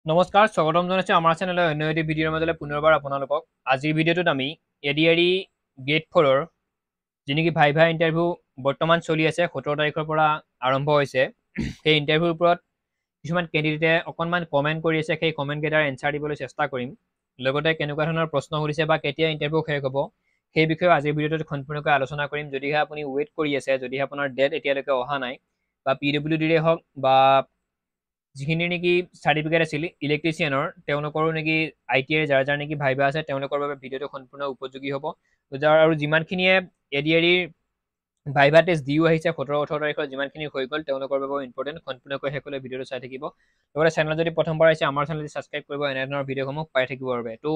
নমস্কাৰ স্বাগতম জনাইছো আমাৰ চেনেলৰ অন্য এটি ভিডিঅ'ৰ মাজলৈ পুনৰবাৰ আপোনালোকক আজিৰ ভিডিঅ'টোত আমি এডিআৰই গ্ৰেড 4ৰ যি নেকি ভাইভা ইণ্টাৰভিউ বৰ্তমান চলি আছে 17 তাৰিখৰ পৰা আৰম্ভ হৈছে সেই ইণ্টাৰভিউৰ ওপৰত কিছুমান কেণ্ডিডেটে অকণমান কমেণ্ট কৰি আছে সেই কমেণ্ট কেইটাৰ এনচাৰ দিবলৈ চেষ্টা কৰিম লগতে কেনেকুৱা ধৰণৰ প্ৰশ্ন সুধিছে বা কেতিয়া ইণ্টাৰভিউ শেষ হ'ব সেই বিষয়ে আজিৰ ভিডিঅ'টোত সম্পূৰ্ণকৈ আলোচনা কৰিম যদিহে আপুনি ৱেইট কৰি আছে যদিহে আপোনাৰ ডেট এতিয়ালৈকে অহা নাই বা পিডব্লিউডিৰে হওক বা যিখিনি নেকি চাৰ্টিফিকেট আছিল ইলেক্ট্ৰিচিয়ানৰ তেওঁলোকৰো নেকি আইটিআইৰ যাৰ নেকি ভাইভা আছে তেওঁলোকৰ বাবে ভিডিঅ'টো সম্পূৰ্ণ উপযোগী হ'ব আৰু যিমানখিনিয়ে এডিআৰিৰ ভাইভা টেষ্ট দিও আহিছে 17-18 তাৰিখৰ যিমানখিনি হৈ গ'ল তেওঁলোকৰ বাবে ইম্পৰ্টেণ্ট সম্পূৰ্ণকৈ শেষলৈ ভিডিঅ'টো চাই থাকিব লগতে চেনেল যদি প্ৰথমবাৰ আহিছে আমাৰ চেনেলটি ছাবস্ক্ৰাইব কৰিব এনেধৰণৰ ভিডিঅ'সমূহ পাই থাকিবৰ বাবে তো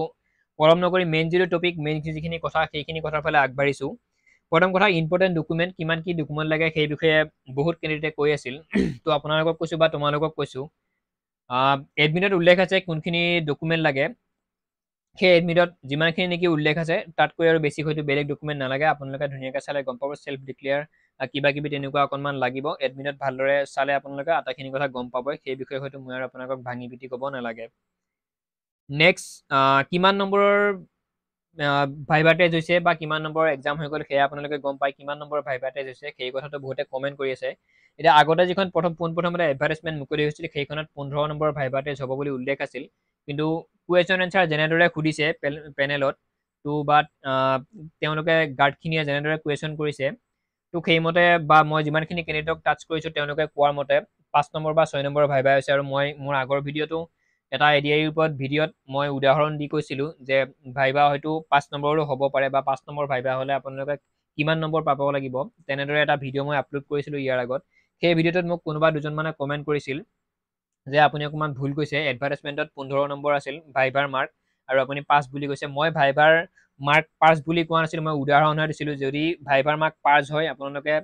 পলম নকৰি মেইন যিটো টপিক মেইন যিখিনি কথা সেইখিনি কথাৰ ফালে আগবাঢ়িছোঁ প্ৰথম কথা ইম্পৰ্টেণ্ট ডকুমেণ্ট কিমান কি ডকুমেণ্ট লাগে সেই বিষয়ে বহুত কেণ্ডিডেটে কৈ আছিল তো আপোনালোকক কৈছোঁ বা তোমালোকক কৈছোঁ এডমিটত উল্লেখ আছে কোনখিনি ডকুমেণ্ট লাগে সেই এডমিটত যিমানখিনি নেকি উল্লেখ আছে তাতকৈ আৰু বেছি হয়তো বেলেগ ডকুমেণ্ট নালাগে আপোনালোকে ধুনীয়াকৈ চালে গম পাব চেল্ফ ডিক্লেয়াৰ কিবা কিবি তেনেকুৱা অকণমান লাগিব এডমিটত ভালদৰে চালে আপোনালোকে আটাইখিনি কথা গম পাব সেই বিষয়ে হয়তো মই আৰু আপোনালোকক ভাঙি পিটি ক'ব নালাগে নেক্সট কিমান নম্বৰৰ ভাইভা টেষ্ট হৈছে বা কিমান নম্বৰ এক্সাম হৈ গ'ল সেয়া আপোনালোকে গম পায় কিমান নম্বৰ ভাইভা টেষ্ট হৈছে সেই কথাটো বহুতে কমেণ্ট কৰি আছে এতিয়া আগতে যিখন পোনপ্ৰথমতে এডভাৰটাইজমেণ্ট মুকলি হৈছিল সেইখনত 15 নম্বৰ ভাইভা টেষ্ট হ'ব বুলি উল্লেখ আছিল কিন্তু কুৱেশ্যন এনচাৰ যেনেদৰে সুধিছে পেনেলত তো বাট তেওঁলোকে গাৰ্ডখিনিয়ে যেনেদৰে কুৱেশ্যন কৰিছে তো সেইমতে বা মই যিমানখিনি কেণ্ডিডেটক টাচ কৰিছোঁ তেওঁলোকে কোৱাৰ মতে 5 নম্বৰ বা 6 নম্বৰ ভাইভা হৈছে আৰু মই মোৰ আগৰ ভিডিঅ'টো এটা এডিআইৰ ওপৰত ভিডিঅ'ত মই উদাহৰণ দি কৈছিলোঁ যে ভাইভা হয়তো 5 নম্বৰো হ'ব পাৰে বা 5 নম্বৰ ভাইভা হ'লে আপোনালোকে কিমান নম্বৰ পাব লাগিব তেনেদৰে এটা ভিডিঅ' মই আপলোড কৰিছিলোঁ ইয়াৰ আগত সেই ভিডিঅ'টোত মোক কোনোবা দুজনমানে কমেণ্ট কৰিছিল যে আপুনি অকণমান ভুল কৈছে এডভাৰটাইজমেণ্টত 15 নম্বৰ আছিল ভাইভাৰ মাৰ্ক আৰু আপুনি 5 বুলি কৈছে মই ভাইভাৰ মাৰ্ক 5 বুলি কোৱা নাছিলোঁ মই উদাহৰণহে দিছিলোঁ যদি ভাইভাৰ মাৰ্ক 5 হয় আপোনালোকে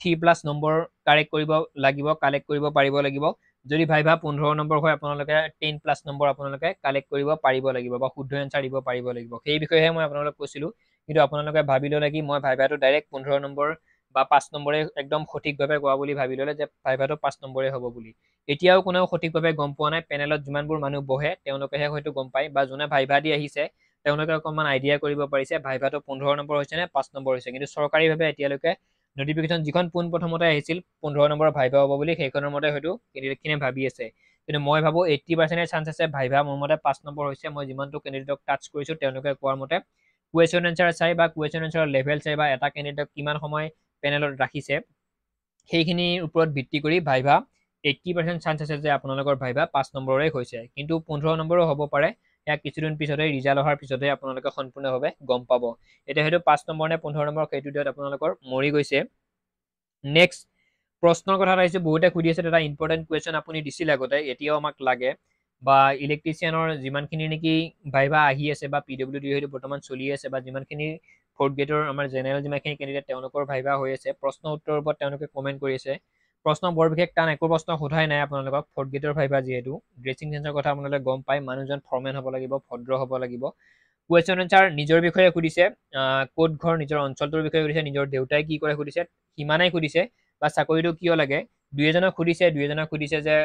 3+ নম্বৰ কাৰেক্ট কৰিব লাগিব কালেক্ট কৰিব পাৰিব লাগিব যদি ভাইভা 15 নম্বৰ হয় আপোনালোকে 10+ নম্বৰ আপোনালোকে কালেক্ট কৰিব পাৰিব লাগিব বা শুদ্ধ এনচাৰ দিব পাৰিব লাগিব সেই বিষয়েহে মই আপোনালোকক কৈছিলোঁ কিন্তু আপোনালোকে ভাবি ল'লে কি মই ভাইভাটো ডাইৰেক্ট 15 নম্বৰ বা 5 নম্বৰে একদম সঠিকভাৱে কোৱা বুলি ভাবি ল'লে যে ভাইভাটো 5 নম্বৰে হ'ব বুলি এতিয়াও কোনেও সঠিকভাৱে গম পোৱা নাই পেনেলত যিমানবোৰ মানুহ বহে তেওঁলোকেহে হয়তো গম পায় বা যোনে ভাইভা দি আহিছে তেওঁলোকে অকণমান আইডিয়া কৰিব পাৰিছে ভাইভাটো 15 নম্বৰ হৈছে নে 5 নম্বৰ হৈছে কিন্তু চৰকাৰীভাৱে এতিয়ালৈকে নটিফিকেশ্যন যিখন পোনপ্ৰথমতে আহিছিল 15 নম্বৰ ভাইভা হ'ব বুলি সেইখনৰ মতে হয়তো কেণ্ডিডেটখিনিয়ে ভাবি আছে কিন্তু মই ভাবোঁ 80% চান্স আছে ভাইভা মোৰ মতে 5 নম্বৰ হৈছে মই যিমানটো কেণ্ডিডেটক টাচ কৰিছোঁ তেওঁলোকে কোৱাৰ মতে কুৱেশ্যন এনচাৰ চাই বা কুৱেশ্যন এনচাৰৰ লেভেল চাই বা এটা কেণ্ডিডেটক কিমান সময় পেনেলত ৰাখিছে সেইখিনিৰ ওপৰত ভিত্তি কৰি ভাইভা 80% চান্স আছে যে আপোনালোকৰ ভাইভা 5 নম্বৰে হৈছে কিন্তু 15 নম্বৰো হ'ব পাৰে সেয়া কিছুদিন পিছতে ৰিজাল্ট অহাৰ পিছতে আপোনালোকে সম্পূৰ্ণভাৱে গম পাব এতিয়া হয়তো 5 নম্বৰ নে 15 নম্বৰ সেইটো ডেট আপোনালোকৰ মৰি গৈছে নেক্সট প্ৰশ্নৰ কথা আহিছে বহুতে সুধি আছে এটা ইম্পৰ্টেণ্ট কুৱেশ্যন আপুনি দিছিল আগতে এতিয়াও আমাক লাগে বা ইলেক্ট্ৰিচিয়ানৰ যিমানখিনি নেকি ভাইভা আহি আছে বা পিডব্লিউডি হয়তো বৰ্তমান চলি আছে বা যিমানখিনি 4th গ্ৰেডৰ আমাৰ জেনেৰেল যিমানখিনি কেণ্ডিডেট তেওঁলোকৰ ভাইভা হৈ আছে প্ৰশ্ন উত্তৰৰ ওপৰত তেওঁলোকে কমেণ্ট কৰি আছে প্ৰশ্ন বৰ বিশেষ টান একো প্ৰশ্ন সোধাই নাই আপোনালোকক 4th গ্ৰেডৰ ভাইভা যিহেতু ড্ৰেছিং চেঞ্চৰ কথা আপোনালোকে গম পায় মানুহজন ফৰ্মেল হ'ব লাগিব ভদ্ৰ হ'ব লাগিব কুৱেশ্যন এনচাৰ নিজৰ বিষয়ে সুধিছে ক'ত ঘৰ নিজৰ অঞ্চলটোৰ বিষয়ে সুধিছে নিজৰ দেউতাই কি কৰে সুধিছে সিমানেই সুধিছে বা চাকৰিটো কিয় লাগে দুই এজনক সুধিছে যে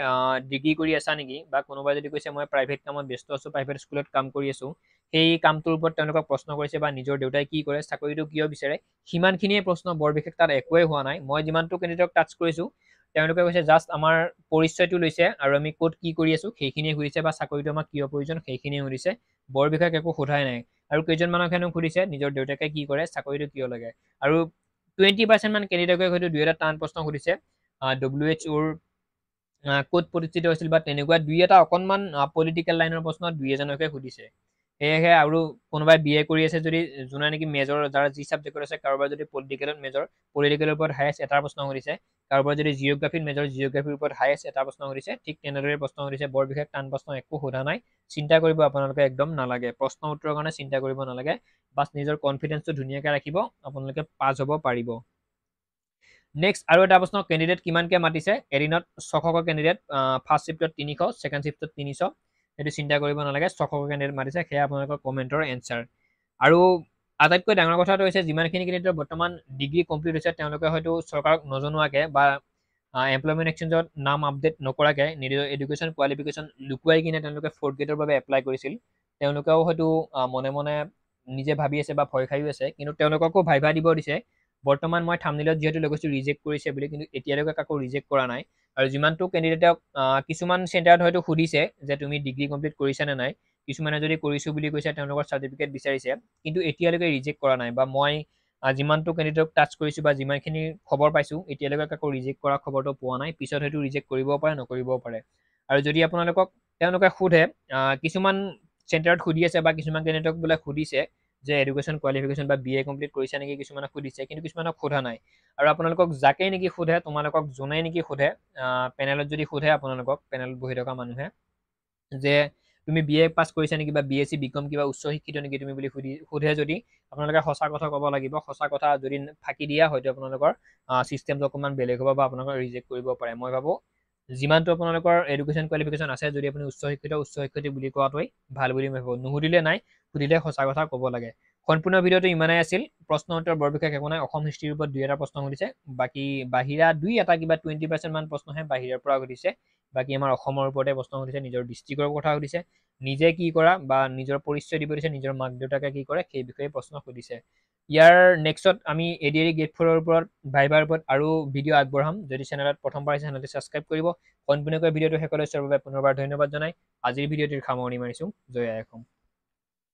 ডিগ্ৰী কৰি আছা নেকি বা কোনোবাই যদি কৈছে মই প্ৰাইভেট কামত ব্যস্ত আছোঁ প্ৰাইভেট স্কুলত কাম কৰি আছোঁ সেই কামটোৰ ওপৰত তেওঁলোকক প্ৰশ্ন কৰিছে বা নিজৰ দেউতাই কি কৰে চাকৰিটো কিয় বিচাৰে সিমানখিনিয়ে প্ৰশ্ন বৰ বিশেষ তাত একোৱেই হোৱা নাই মই যিমানটো কেণ্ডিডেটক টাচ কৰিছোঁ তেওঁলোকে কৈছে জাষ্ট আমাৰ পৰিচয়টো লৈছে আৰু আমি ক'ত কি কৰি আছোঁ সেইখিনিয়ে সুধিছে বা চাকৰিটো আমাক কিয় প্ৰয়োজন সেইখিনিয়ে সুধিছে বৰ বিশেষ একো সোধাই নাই আৰু কেইজনমানক হেনো সুধিছে নিজৰ দেউতাকে কি কৰে চাকৰিটো কিয় লাগে আৰু 20% মান কেণ্ডিডেটকে হয়তো দুই এটা টান প্ৰশ্ন সুধিছে WHOৰ ক'ত প্ৰতিষ্ঠিত হৈছিল বা তেনেকুৱা দুই এটা অকণমান পলিটিকেল লাইনৰ প্ৰশ্ন দুই এজনকে সুধিছে সেয়েহে আৰু কোনোবাই BA কৰি আছে যদি যোনে নেকি মেজৰ যাৰ যি ছাবজেক্টত আছে কাৰোবাৰ যদি পলিটিকেলত মেজৰ পলিটিকেলৰ ওপৰত হায়েষ্ট এটা প্ৰশ্ন সুধিছে কাৰোবাৰ যদি জিঅ'গ্ৰাফীত মেজৰ জিঅ'গ্ৰাফীৰ ওপৰত হায়েষ্ট এটা প্ৰশ্ন সুধিছে ঠিক তেনেদৰে প্ৰশ্ন সুধিছে বৰ বিশেষ টান প্ৰশ্ন একো সোধা নাই চিন্তা কৰিব আপোনালোকে একদম নালাগে প্ৰশ্ন উত্তৰৰ কাৰণে চিন্তা কৰিব নালাগে বাছ নিজৰ কনফিডেন্সটো ধুনীয়াকৈ ৰাখিব আপোনালোকে পাছ হ'ব পাৰিব নেক্সট আৰু এটা প্ৰশ্ন কেণ্ডিডেট কিমানকৈ মাতিছে এদিনত 600কৈ কেণ্ডিডেট ফাৰ্ষ্ট শিফ্টত 300 ছেকেণ্ড শিফ্টত 300 সেইটো চিন্তা কৰিব নালাগে 600কৈ কেণ্ডিডেট মাতিছে সেয়া আপোনালোকৰ কমেণ্টৰ এনচাৰ আৰু আটাইতকৈ ডাঙৰ কথাটো হৈছে যিমানখিনি কেণ্ডিডেটৰ বৰ্তমান ডিগ্ৰী কমপ্লিট হৈছে তেওঁলোকে হয়তো চৰকাৰক নজনোৱাকৈ বা এমপ্লয়মেণ্ট এক্সচেঞ্জত নাম আপডেট নকৰাকৈ নিজৰ এডুকেশ্যন কোৱালিফিকেশ্যন লুকুৱাই কিনে তেওঁলোকে 4th গ্ৰেডৰ বাবে এপ্লাই কৰিছিল। তেওঁলোকেও হয়তো মনে মনে নিজে ভাবি আছে বা ভয় খাইও আছে, কিন্তু তেওঁলোককো ভাইভা দিব দিছে। বৰ্তমান মই থাম্বনেইলত যিহেতু লগাইছোঁ ৰিজেক্ট কৰিছে বুলি, কিন্তু এতিয়ালৈকে কাকো ৰিজেক্ট কৰা নাই। আৰু যিমানটো কেণ্ডিডেটক কিছুমান চেণ্টাৰত হয়তো সুধিছে যে তুমি ডিগ্ৰী কমপ্লিট কৰিছা নে নাই, কিছুমানে যদি কৰিছোঁ বুলি কৈছে তেওঁলোকৰ চাৰ্টিফিকেট বিচাৰিছে, কিন্তু এতিয়ালৈকে ৰিজেক্ট কৰা নাই। বা মই যিমানটো কেণ্ডিডেটক টাচ কৰিছোঁ বা যিমানখিনি খবৰ পাইছোঁ, এতিয়ালৈকে কাকো ৰিজেক্ট কৰা খবৰটো পোৱা নাই। পিছত হয়তো ৰিজেক্ট কৰিবও পাৰে, নকৰিবও পাৰে। আৰু যদি আপোনালোকক তেওঁলোকে সোধে, কিছুমান চেণ্টাৰত সুধি আছে বা কিছুমান কেণ্ডিডেটক বোলে সুধিছে যে এডুকেশ্যন কোৱালিফিকেশ্যন বা BA কমপ্লিট কৰিছে নেকি, কিছুমানক সুধিছে, কিন্তু কিছুমানক সোধা নাই। আৰু আপোনালোকক যাকেই নেকি সোধে, তোমালোকক যোনে নেকি সোধে, পেনেলত যদি সোধে আপোনালোকক, পেনেলত বহি থকা মানুহে যে তুমি BA পাছ কৰিছা নেকি বা BSc BCom কিবা উচ্চ শিক্ষিত নেকি তুমি বুলি সোধে, যদি আপোনালোকে সঁচা কথা ক'ব লাগিব। সঁচা কথা যদি ফাঁকি দিয়া, হয়তো আপোনালোকৰ চিষ্টেমটো অকণমান বেলেগ হ'ব বা আপোনালোকক ৰিজেক্ট কৰিব পাৰে। মই ভাবোঁ যিমানটো আপোনালোকৰ এডুকেশ্যন কোৱালিফিকেশ্যন আছে, যদি আপুনি উচ্চ শিক্ষিত বুলি কোৱাটোৱেই ভাল বুলি মই ভাবোঁ। নুসুধিলে নাই, সুধিলে সঁচা কথা ক'ব লাগে। সম্পূৰ্ণ ভিডিঅ'টো ইমানেই আছিল। প্ৰশ্ন উত্তৰ বৰ বিশেষ একো নাই। অসম হিষ্ট্ৰীৰ ওপৰত 2-এটা প্ৰশ্ন সুধিছে, বাকী বাহিৰা 2-এটা কিবা 20% মান প্ৰশ্নহে বাহিৰৰ পৰা সুধিছে। বাকী আমাৰ অসমৰ ওপৰতে প্ৰশ্ন সুধিছে, নিজৰ ডিষ্ট্ৰিক্টৰ কথা সুধিছে, নিজে কি কৰা বা নিজৰ পৰিচয় দিব দিছে, নিজৰ মাক দেউতাকে কি কৰে সেই বিষয়ে প্ৰশ্ন সুধিছে। ইয়াৰ নেক্সটত আমি ADAR গ্ৰেড 4ৰ ওপৰত ভাইভাৰ ওপৰত আৰু ভিডিঅ' আগবঢ়াম। যদি চেনেলত প্ৰথমবাৰ আহিছে চেনেলটো ছাবস্ক্ৰাইব কৰিব। সম্পূৰ্ণকৈ ভিডিঅ'টো শেষলৈ চোৱাৰ বাবে পুনৰবাৰ ধন্যবাদ জনাই আজিৰ ভিডিঅ'টিৰ সামৰণি মাৰিছোঁ। জয় আই অসম।